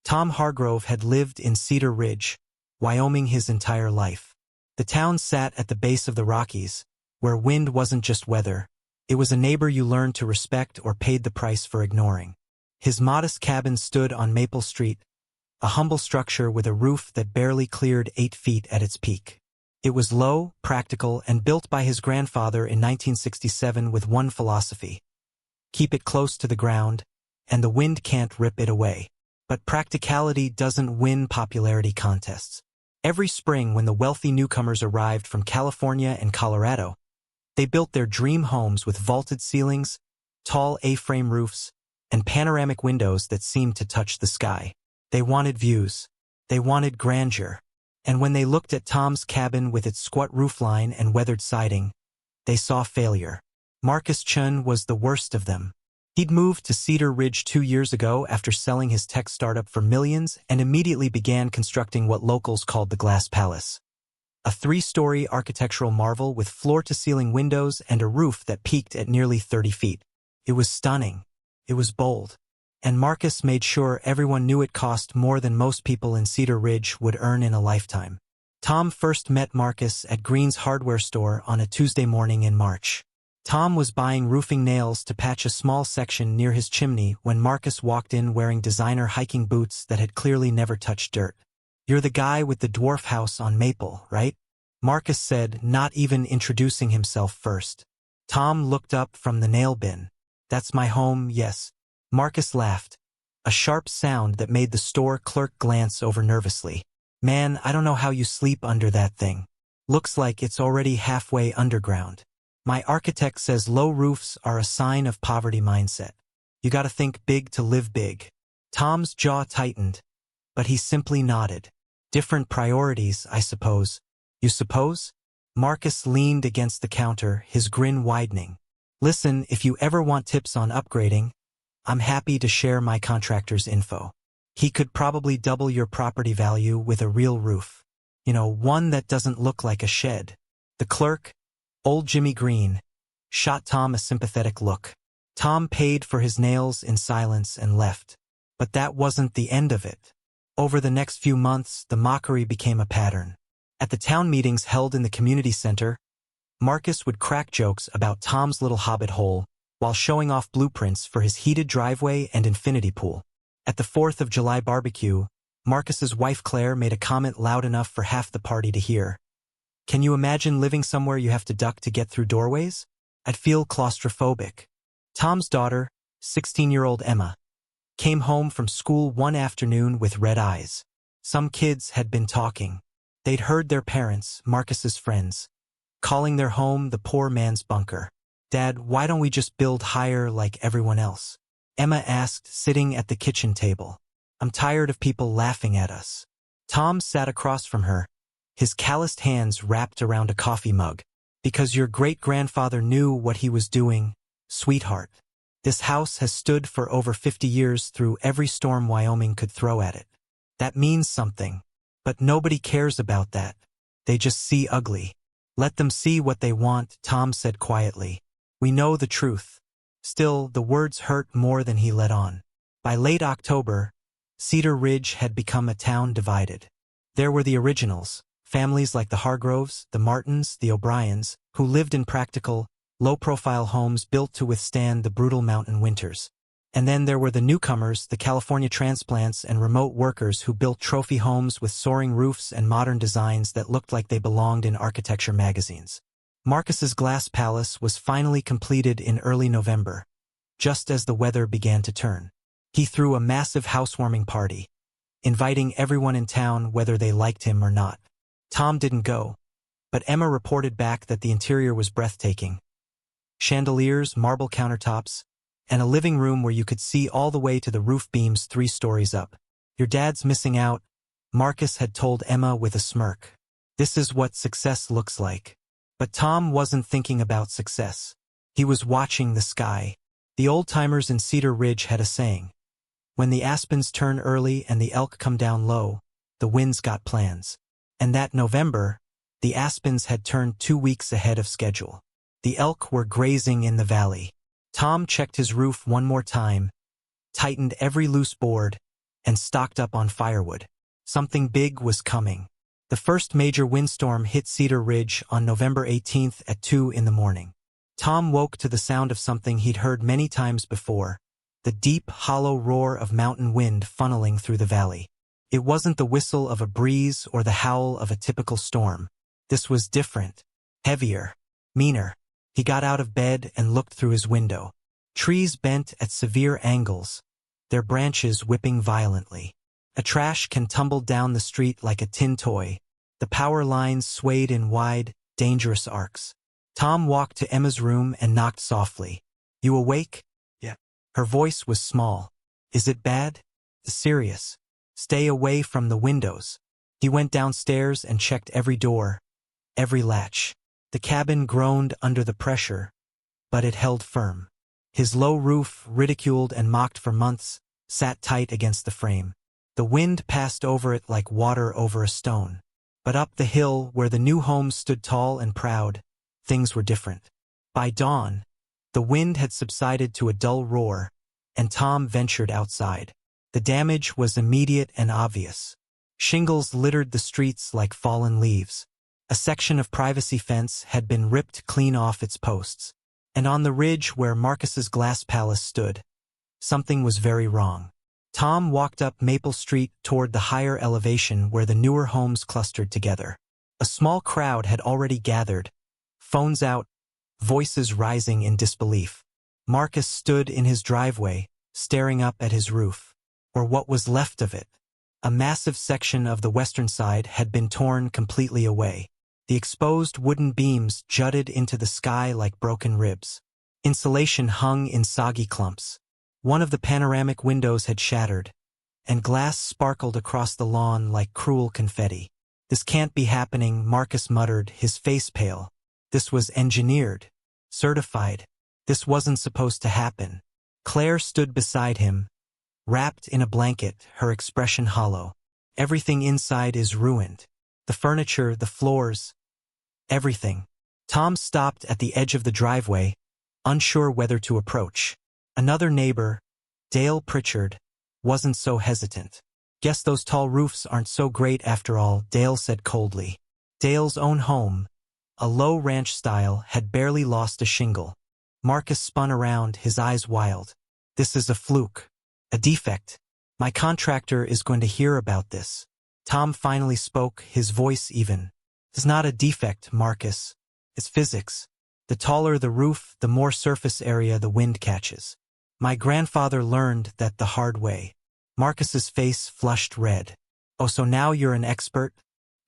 Tom Hargrove had lived in Cedar Ridge, Wyoming his entire life. The town sat at the base of the Rockies, where wind wasn't just weather. It was a neighbor you learned to respect or paid the price for ignoring. His modest cabin stood on Maple Street, a humble structure with a roof that barely cleared 8 feet at its peak. It was low, practical, and built by his grandfather in 1967 with one philosophy: keep it close to the ground, and the wind can't rip it away. But practicality doesn't win popularity contests. Every spring when the wealthy newcomers arrived from California and Colorado, they built their dream homes with vaulted ceilings, tall A-frame roofs, and panoramic windows that seemed to touch the sky. They wanted views. They wanted grandeur. And when they looked at Tom's cabin with its squat roofline and weathered siding, they saw failure. Marcus Chun was the worst of them. He'd moved to Cedar Ridge 2 years ago after selling his tech startup for millions and immediately began constructing what locals called the Glass Palace. A 3-story architectural marvel with floor-to-ceiling windows and a roof that peaked at nearly 30 feet. It was stunning. It was bold. And Marcus made sure everyone knew it cost more than most people in Cedar Ridge would earn in a lifetime. Tom first met Marcus at Green's hardware store on a Tuesday morning in March. Tom was buying roofing nails to patch a small section near his chimney when Marcus walked in wearing designer hiking boots that had clearly never touched dirt. "You're the guy with the dwarf house on Maple, right?" Marcus said, not even introducing himself first. Tom looked up from the nail bin. "That's my home, yes." Marcus laughed, a sharp sound that made the store clerk glance over nervously. "Man, I don't know how you sleep under that thing. Looks like it's already halfway underground. My architect says low roofs are a sign of poverty mindset. You gotta think big to live big." Tom's jaw tightened, but he simply nodded. "Different priorities, I suppose." "You suppose?" Marcus leaned against the counter, his grin widening. "Listen, if you ever want tips on upgrading, I'm happy to share my contractor's info. He could probably double your property value with a real roof. You know, one that doesn't look like a shed." The clerk, old Jimmy Green, shot Tom a sympathetic look. Tom paid for his nails in silence and left. But that wasn't the end of it. Over the next few months, the mockery became a pattern. At the town meetings held in the community center, Marcus would crack jokes about Tom's little hobbit hole while showing off blueprints for his heated driveway and infinity pool. At the 4th of July barbecue, Marcus's wife Claire made a comment loud enough for half the party to hear. "Can you imagine living somewhere you have to duck to get through doorways? I'd feel claustrophobic." Tom's daughter, 16-year-old Emma, came home from school one afternoon with red eyes. Some kids had been talking. They'd heard their parents, Marcus's friends, calling their home the poor man's bunker. "Dad, why don't we just build higher like everyone else?" Emma asked, sitting at the kitchen table. "I'm tired of people laughing at us." Tom sat across from her, his calloused hands wrapped around a coffee mug. "Because your great-grandfather knew what he was doing, sweetheart. This house has stood for over 50 years through every storm Wyoming could throw at it. That means something. But nobody cares about that. They just see ugly." "Let them see what they want," Tom said quietly. "We know the truth." Still, the words hurt more than he let on. By late October, Cedar Ridge had become a town divided. There were the originals, families like the Hargroves, the Martins, the O'Briens, who lived in practical, low-profile homes built to withstand the brutal mountain winters. And then there were the newcomers, the California transplants and remote workers who built trophy homes with soaring roofs and modern designs that looked like they belonged in architecture magazines. Marcus's Glass Palace was finally completed in early November, just as the weather began to turn. He threw a massive housewarming party, inviting everyone in town whether they liked him or not. Tom didn't go, but Emma reported back that the interior was breathtaking. Chandeliers, marble countertops, and a living room where you could see all the way to the roof beams 3 stories up. "Your dad's missing out," Marcus had told Emma with a smirk. "This is what success looks like." But Tom wasn't thinking about success. He was watching the sky. The old-timers in Cedar Ridge had a saying: "When the aspens turn early and the elk come down low, the wind's got plans." And that November, the aspens had turned 2 weeks ahead of schedule. The elk were grazing in the valley. Tom checked his roof one more time, tightened every loose board, and stocked up on firewood. Something big was coming. The first major windstorm hit Cedar Ridge on November 18th at 2 in the morning. Tom woke to the sound of something he'd heard many times before, the deep, hollow roar of mountain wind funneling through the valley. It wasn't the whistle of a breeze or the howl of a typical storm. This was different, heavier, meaner. He got out of bed and looked through his window. Trees bent at severe angles, their branches whipping violently. A trash can tumbled down the street like a tin toy. The power lines swayed in wide, dangerous arcs. Tom walked to Emma's room and knocked softly. "You awake?" Yeah. Her voice was small. "Is it bad?" "Serious. Stay away from the windows." He went downstairs and checked every door, every latch. The cabin groaned under the pressure, but it held firm. His low roof, ridiculed and mocked for months, sat tight against the frame. The wind passed over it like water over a stone. But up the hill, where the new home stood tall and proud, things were different. By dawn, the wind had subsided to a dull roar, and Tom ventured outside. The damage was immediate and obvious. Shingles littered the streets like fallen leaves. A section of privacy fence had been ripped clean off its posts. And on the ridge where Marcus's glass palace stood, something was very wrong. Tom walked up Maple Street toward the higher elevation where the newer homes clustered together. A small crowd had already gathered, phones out, voices rising in disbelief. Marcus stood in his driveway, staring up at his roof, or what was left of it. A massive section of the western side had been torn completely away. The exposed wooden beams jutted into the sky like broken ribs. Insulation hung in soggy clumps. One of the panoramic windows had shattered, and glass sparkled across the lawn like cruel confetti. "This can't be happening," Marcus muttered, his face pale. "This was engineered, certified. This wasn't supposed to happen." Claire stood beside him, wrapped in a blanket, her expression hollow. "Everything inside is ruined. The furniture, the floors, everything." Tom stopped at the edge of the driveway, unsure whether to approach. Another neighbor, Dale Pritchard, wasn't so hesitant. "Guess those tall roofs aren't so great after all," Dale said coldly. Dale's own home, a low ranch style, had barely lost a shingle. Marcus spun around, his eyes wild. "This is a fluke. A defect. My contractor is going to hear about this." Tom finally spoke, his voice even. "It's not a defect, Marcus. It's physics. The taller the roof, the more surface area the wind catches. My grandfather learned that the hard way." Marcus's face flushed red. "Oh, so now you're an expert?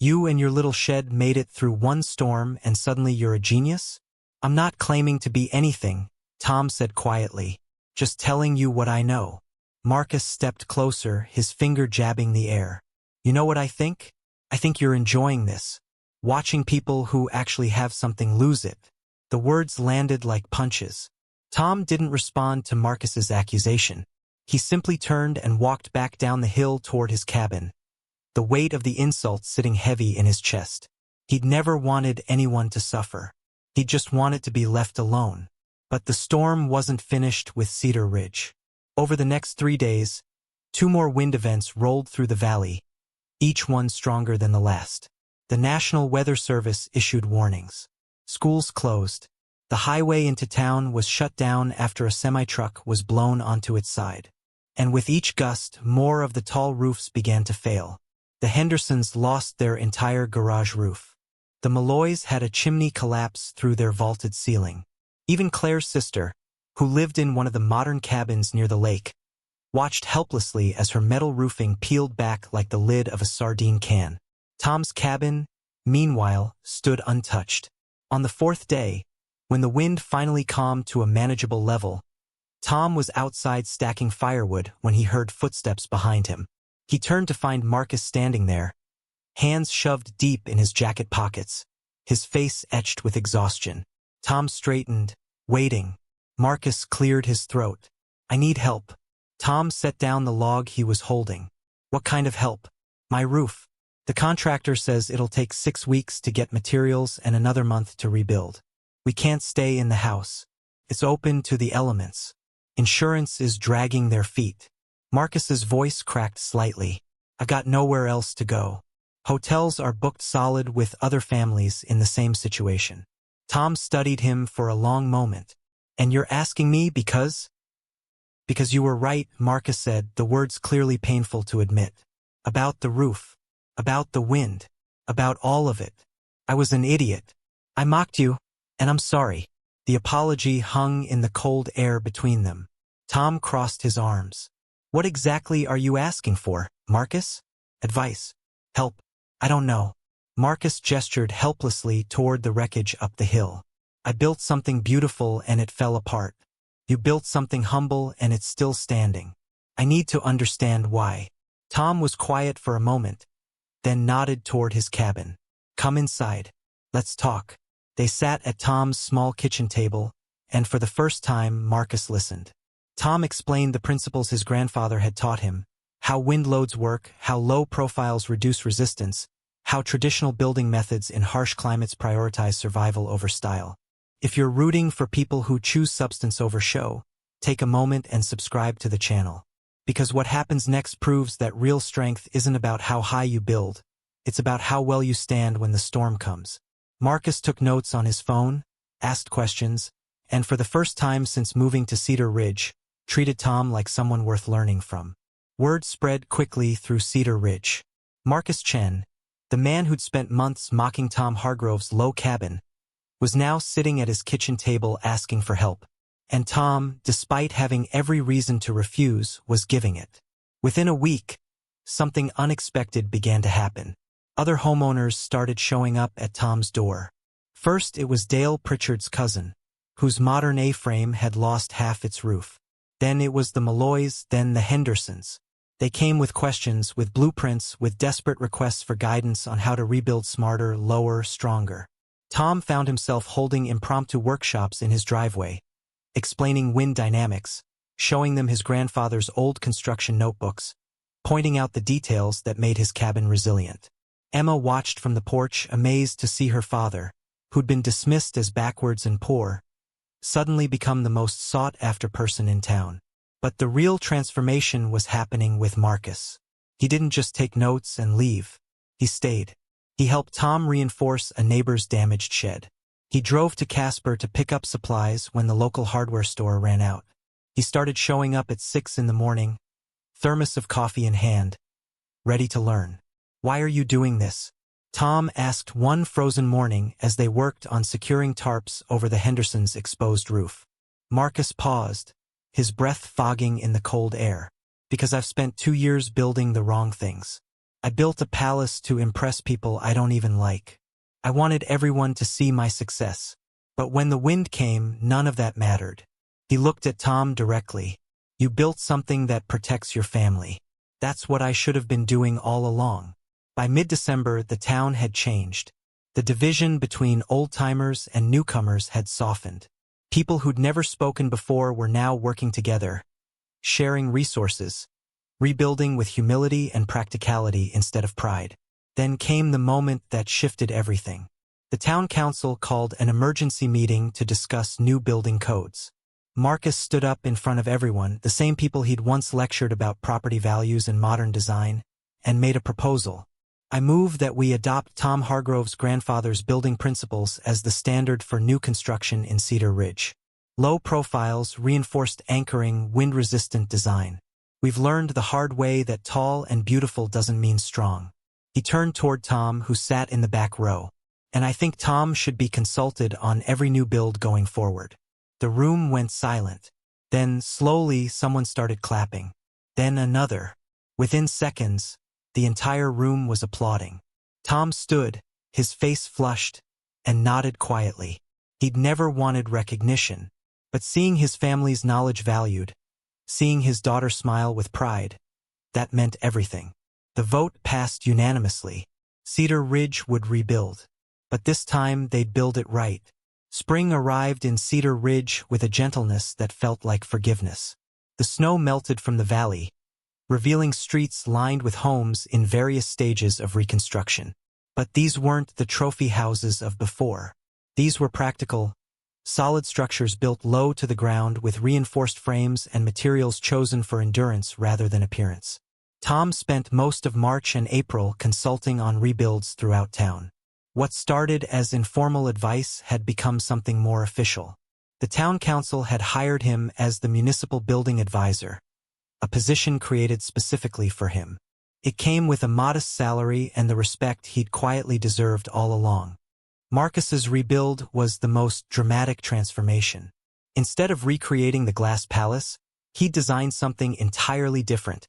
You and your little shed made it through one storm and suddenly you're a genius?" "I'm not claiming to be anything," Tom said quietly. "Just telling you what I know." Marcus stepped closer, his finger jabbing the air. "You know what I think? I think you're enjoying this. Watching people who actually have something lose it." The words landed like punches. Tom didn't respond to Marcus's accusation. He simply turned and walked back down the hill toward his cabin, the weight of the insult sitting heavy in his chest. He'd never wanted anyone to suffer. He just wanted to be left alone. But the storm wasn't finished with Cedar Ridge. Over the next 3 days, 2 more wind events rolled through the valley, each one stronger than the last. The National Weather Service issued warnings. Schools closed. The highway into town was shut down after a semi-truck was blown onto its side. And with each gust, more of the tall roofs began to fail. The Hendersons lost their entire garage roof. The Malloys had a chimney collapse through their vaulted ceiling. Even Claire's sister, who lived in one of the modern cabins near the lake, watched helplessly as her metal roofing peeled back like the lid of a sardine can. Tom's cabin, meanwhile, stood untouched. On the 4th day, when the wind finally calmed to a manageable level, Tom was outside stacking firewood when he heard footsteps behind him. He turned to find Marcus standing there, hands shoved deep in his jacket pockets, his face etched with exhaustion. Tom straightened, waiting. Marcus cleared his throat. "I need help." Tom set down the log he was holding. "What kind of help?" "My roof. The contractor says it'll take 6 weeks to get materials and another month to rebuild. We can't stay in the house. It's open to the elements. Insurance is dragging their feet." Marcus's voice cracked slightly. "I got nowhere else to go. Hotels are booked solid with other families in the same situation." Tom studied him for a long moment. "And you're asking me because?" "Because you were right," Marcus said, the words clearly painful to admit. "About the roof. About the wind. About all of it. I was an idiot. I mocked you, and I'm sorry." The apology hung in the cold air between them. Tom crossed his arms. "What exactly are you asking for, Marcus?" "Advice. Help. I don't know." Marcus gestured helplessly toward the wreckage up the hill. "I built something beautiful and it fell apart. You built something humble and it's still standing. I need to understand why." Tom was quiet for a moment, then nodded toward his cabin. "Come inside. Let's talk." They sat at Tom's small kitchen table, and for the first time Marcus listened. Tom explained the principles his grandfather had taught him, how wind loads work, how low profiles reduce resistance, how traditional building methods in harsh climates prioritize survival over style. If you're rooting for people who choose substance over show, take a moment and subscribe to the channel. Because what happens next proves that real strength isn't about how high you build, it's about how well you stand when the storm comes. Marcus took notes on his phone, asked questions, and for the first time since moving to Cedar Ridge, treated Tom like someone worth learning from. Word spread quickly through Cedar Ridge. Marcus Chen, the man who'd spent months mocking Tom Hargrove's low cabin, was now sitting at his kitchen table asking for help. And Tom, despite having every reason to refuse, was giving it. Within a week, something unexpected began to happen. Other homeowners started showing up at Tom's door. First, it was Dale Pritchard's cousin, whose modern A-frame had lost half its roof. Then it was the Malloys, then the Hendersons. They came with questions, with blueprints, with desperate requests for guidance on how to rebuild smarter, lower, stronger. Tom found himself holding impromptu workshops in his driveway, explaining wind dynamics, showing them his grandfather's old construction notebooks, pointing out the details that made his cabin resilient. Emma watched from the porch, amazed to see her father, who'd been dismissed as backwards and poor, suddenly become the most sought-after person in town. But the real transformation was happening with Marcus. He didn't just take notes and leave. He stayed. He helped Tom reinforce a neighbor's damaged shed. He drove to Casper to pick up supplies when the local hardware store ran out. He started showing up at 6 in the morning, thermos of coffee in hand, ready to learn. "Why are you doing this?" Tom asked one frozen morning as they worked on securing tarps over the Hendersons' exposed roof. Marcus paused, his breath fogging in the cold air. "Because I've spent 2 years building the wrong things. I built a palace to impress people I don't even like. I wanted everyone to see my success. But when the wind came, none of that mattered." He looked at Tom directly. "You built something that protects your family. That's what I should have been doing all along." By mid-December, the town had changed. The division between old-timers and newcomers had softened. People who'd never spoken before were now working together, sharing resources, rebuilding with humility and practicality instead of pride. Then came the moment that shifted everything. The town council called an emergency meeting to discuss new building codes. Marcus stood up in front of everyone, the same people he'd once lectured about property values and modern design, and made a proposal. "I move that we adopt Tom Hargrove's grandfather's building principles as the standard for new construction in Cedar Ridge. Low profiles, reinforced anchoring, wind-resistant design. We've learned the hard way that tall and beautiful doesn't mean strong." He turned toward Tom, who sat in the back row. "And I think Tom should be consulted on every new build going forward." The room went silent. Then, slowly, someone started clapping. Then another. Within seconds, the entire room was applauding. Tom stood, his face flushed, and nodded quietly. He'd never wanted recognition, but seeing his family's knowledge valued, seeing his daughter smile with pride, that meant everything. The vote passed unanimously. Cedar Ridge would rebuild. But this time they'd build it right. Spring arrived in Cedar Ridge with a gentleness that felt like forgiveness. The snow melted from the valley, revealing streets lined with homes in various stages of reconstruction. But these weren't the trophy houses of before. These were practical, solid structures built low to the ground with reinforced frames and materials chosen for endurance rather than appearance. Tom spent most of March and April consulting on rebuilds throughout town. What started as informal advice had become something more official. The town council had hired him as the municipal building advisor, a position created specifically for him. It came with a modest salary and the respect he'd quietly deserved all along. Marcus's rebuild was the most dramatic transformation. Instead of recreating the glass palace, he designed something entirely different.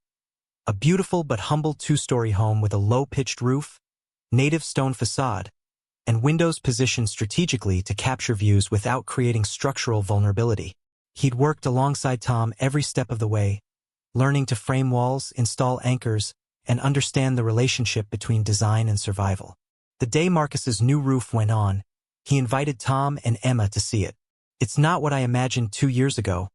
A beautiful but humble two-story home with a low-pitched roof, native stone facade, and windows positioned strategically to capture views without creating structural vulnerability. He'd worked alongside Tom every step of the way, learning to frame walls, install anchors, and understand the relationship between design and survival. The day Marcus's new roof went on, he invited Tom and Emma to see it. "It's not what I imagined 2 years ago,"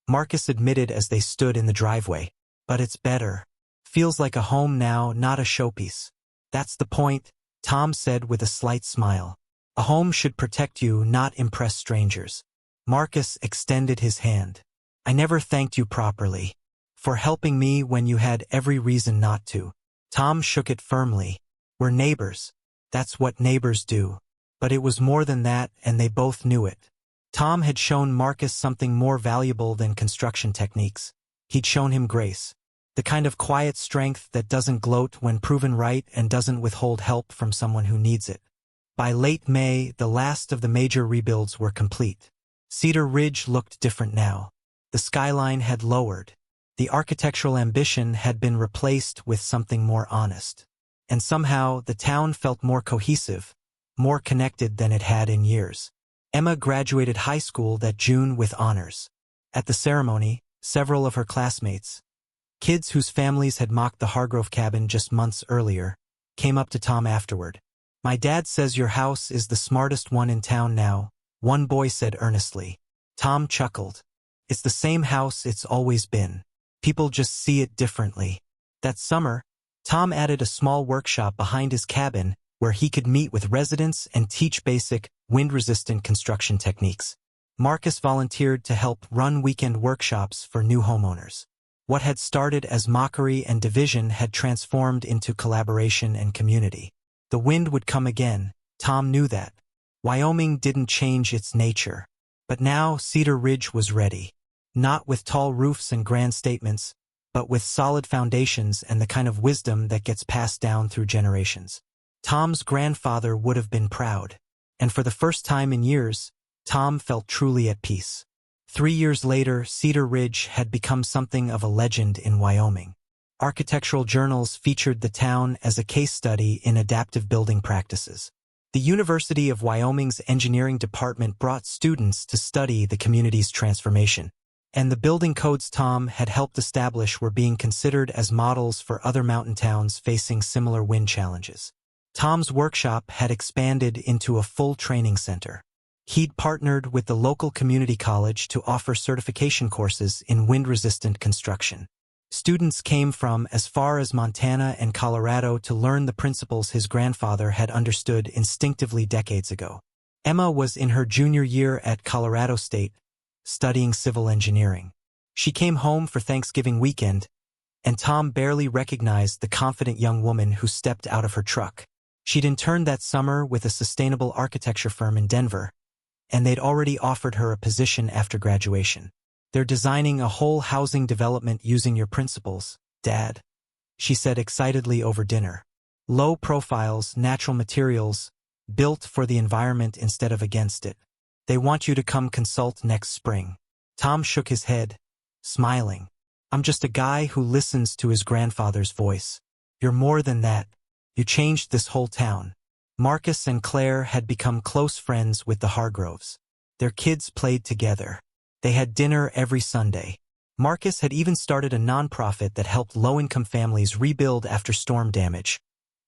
Marcus admitted as they stood in the driveway. "But it's better. Feels like a home now, not a showpiece." "That's the point," Tom said with a slight smile. "A home should protect you, not impress strangers." Marcus extended his hand. "I never thanked you properly for helping me when you had every reason not to." Tom shook it firmly. "We're neighbors. That's what neighbors do." But it was more than that, and they both knew it. Tom had shown Marcus something more valuable than construction techniques. He'd shown him grace. The kind of quiet strength that doesn't gloat when proven right and doesn't withhold help from someone who needs it. By late May, the last of the major rebuilds were complete. Cedar Ridge looked different now. The skyline had lowered. The architectural ambition had been replaced with something more honest. And somehow, the town felt more cohesive, more connected than it had in years. Emma graduated high school that June with honors. At the ceremony, several of her classmates, kids whose families had mocked the Hargrove cabin just months earlier, came up to Tom afterward. "My dad says your house is the smartest one in town now," one boy said earnestly. Tom chuckled. "It's the same house it's always been. People just see it differently." That summer, Tom added a small workshop behind his cabin where he could meet with residents and teach basic, wind-resistant construction techniques. Marcus volunteered to help run weekend workshops for new homeowners. What had started as mockery and division had transformed into collaboration and community. The wind would come again, Tom knew that. Wyoming didn't change its nature. But now Cedar Ridge was ready. Not with tall roofs and grand statements, but with solid foundations and the kind of wisdom that gets passed down through generations. Tom's grandfather would have been proud. And for the first time in years, Tom felt truly at peace. 3 years later, Cedar Ridge had become something of a legend in Wyoming. Architectural journals featured the town as a case study in adaptive building practices. The University of Wyoming's engineering department brought students to study the community's transformation. And the building codes Tom had helped establish were being considered as models for other mountain towns facing similar wind challenges. Tom's workshop had expanded into a full training center. He'd partnered with the local community college to offer certification courses in wind-resistant construction. Students came from as far as Montana and Colorado to learn the principles his grandfather had understood instinctively decades ago. Emma was in her junior year at Colorado State, studying civil engineering. She came home for Thanksgiving weekend, and Tom barely recognized the confident young woman who stepped out of her truck. She'd interned that summer with a sustainable architecture firm in Denver, and they'd already offered her a position after graduation. "They're designing a whole housing development using your principles, Dad," she said excitedly over dinner. "Low profiles, natural materials, built for the environment instead of against it. They want you to come consult next spring." Tom shook his head, smiling. "I'm just a guy who listens to his grandfather's voice." "You're more than that. You changed this whole town." Marcus and Claire had become close friends with the Hargroves. Their kids played together. They had dinner every Sunday. Marcus had even started a nonprofit that helped low-income families rebuild after storm damage,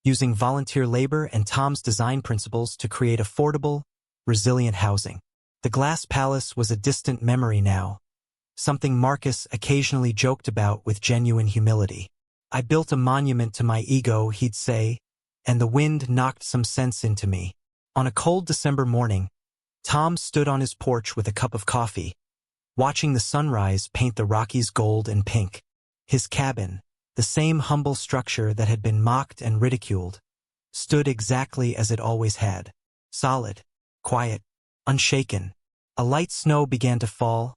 using volunteer labor and Tom's design principles to create affordable, resilient housing. The Glass Palace was a distant memory now, something Marcus occasionally joked about with genuine humility. "I built a monument to my ego," he'd say, "and the wind knocked some sense into me." On a cold December morning, Tom stood on his porch with a cup of coffee, watching the sunrise paint the Rockies gold and pink. His cabin, the same humble structure that had been mocked and ridiculed, stood exactly as it always had. Solid, quiet, unshaken. A light snow began to fall,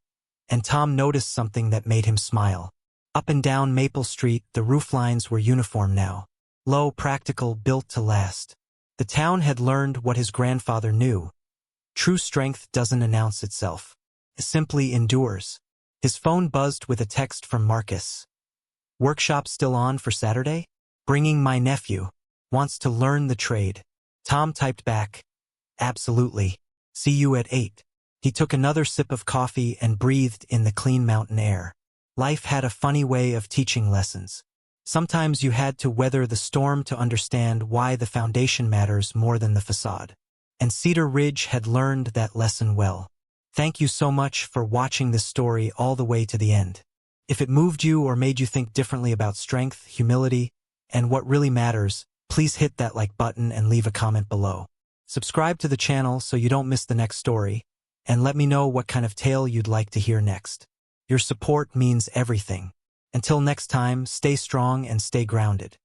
and Tom noticed something that made him smile. Up and down Maple Street, the rooflines were uniform now. Low, practical, built to last. The town had learned what his grandfather knew. True strength doesn't announce itself. It simply endures. His phone buzzed with a text from Marcus. Workshop still on for Saturday? Bringing my nephew. Wants to learn the trade. Tom typed back, absolutely. See you at 8. He took another sip of coffee and breathed in the clean mountain air. Life had a funny way of teaching lessons. Sometimes you had to weather the storm to understand why the foundation matters more than the facade. And Cedar Ridge had learned that lesson well. Thank you so much for watching this story all the way to the end. If it moved you or made you think differently about strength, humility, and what really matters, please hit that like button and leave a comment below. Subscribe to the channel so you don't miss the next story, and let me know what kind of tale you'd like to hear next. Your support means everything. Until next time, stay strong and stay grounded.